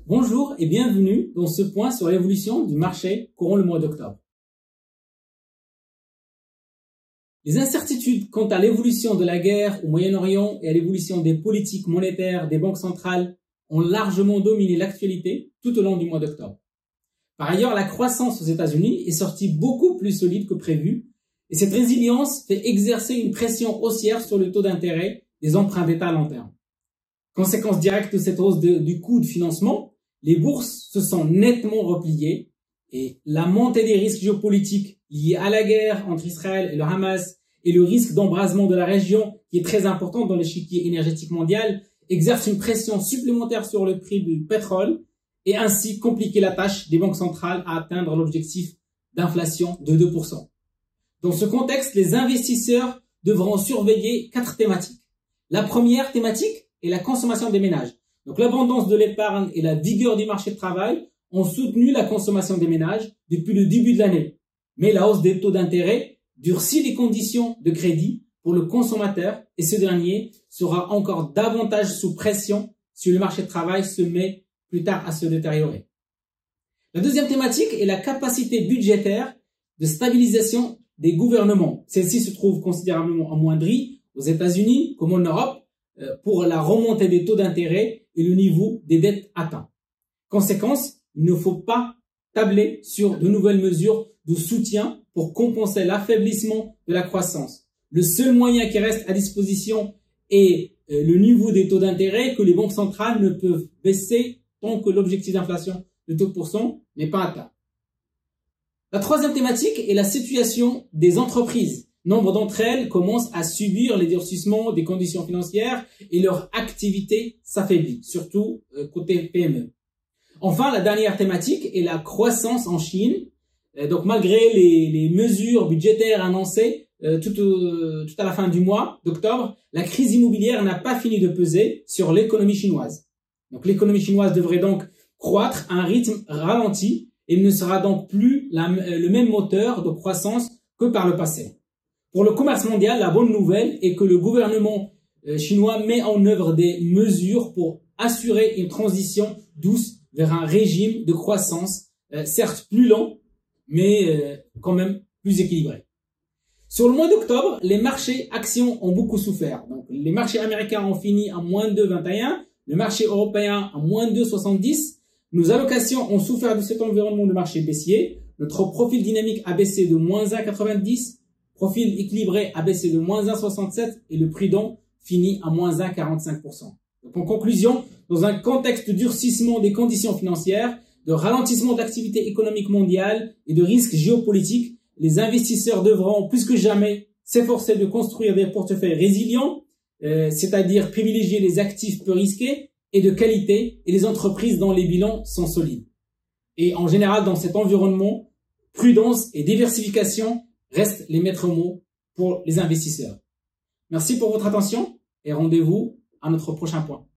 Bonjour et bienvenue dans ce point sur l'évolution du marché courant le mois d'octobre. Les incertitudes quant à l'évolution de la guerre au Moyen-Orient et à l'évolution des politiques monétaires des banques centrales ont largement dominé l'actualité tout au long du mois d'octobre. Par ailleurs, la croissance aux États-Unis est sortie beaucoup plus solide que prévu et cette résilience fait exercer une pression haussière sur le taux d'intérêt des emprunts d'État à long terme. Conséquence directe de cette hausse du coût de financement, les bourses se sont nettement repliées et la montée des risques géopolitiques liés à la guerre entre Israël et le Hamas et le risque d'embrasement de la région qui est très important dans l'échiquier énergétique mondial exerce une pression supplémentaire sur le prix du pétrole et ainsi compliquer la tâche des banques centrales à atteindre l'objectif d'inflation de 2%. Dans ce contexte, les investisseurs devront surveiller 4 thématiques. La première thématique est la consommation des ménages. Donc l'abondance de l'épargne et la vigueur du marché du travail ont soutenu la consommation des ménages depuis le début de l'année. Mais la hausse des taux d'intérêt durcit les conditions de crédit pour le consommateur et ce dernier sera encore davantage sous pression si le marché du travail se met plus tard à se détériorer. La deuxième thématique est la capacité budgétaire de stabilisation des gouvernements. Celle-ci se trouve considérablement amoindrie aux États-Unis comme en Europe pour la remontée des taux d'intérêt et le niveau des dettes atteints. Conséquence, il ne faut pas tabler sur de nouvelles mesures de soutien pour compenser l'affaiblissement de la croissance. Le seul moyen qui reste à disposition est le niveau des taux d'intérêt que les banques centrales ne peuvent baisser tant que l'objectif d'inflation de 2% n'est pas atteint. La troisième thématique est la situation des entreprises. Nombre d'entre elles commencent à subir les durcissements des conditions financières et leur activité s'affaiblit, surtout côté PME. Enfin, la dernière thématique est la croissance en Chine. Donc, malgré les mesures budgétaires annoncées tout à la fin du mois d'octobre, la crise immobilière n'a pas fini de peser sur l'économie chinoise. Donc, l'économie chinoise devrait donc croître à un rythme ralenti et ne sera donc plus le même moteur de croissance que par le passé. Pour le commerce mondial, la bonne nouvelle est que le gouvernement chinois met en œuvre des mesures pour assurer une transition douce vers un régime de croissance, certes plus lent, mais quand même plus équilibré. Sur le mois d'octobre, les marchés actions ont beaucoup souffert. Donc, les marchés américains ont fini à moins 2,21, le marché européen à moins 2,70. Nos allocations ont souffert de cet environnement de marché baissier. Notre profil dynamique a baissé de moins 1,90. Profil équilibré a baissé de moins 1,67 et le prudent finit à moins 1,45%. Donc en conclusion, dans un contexte de durcissement des conditions financières, de ralentissement de l'activité économique mondiale et de risques géopolitiques, les investisseurs devront plus que jamais s'efforcer de construire des portefeuilles résilients, c'est-à-dire privilégier les actifs peu risqués et de qualité et les entreprises dont les bilans sont solides. Et en général, dans cet environnement, prudence et diversification restent les maîtres mots pour les investisseurs. Merci pour votre attention et rendez-vous à notre prochain point.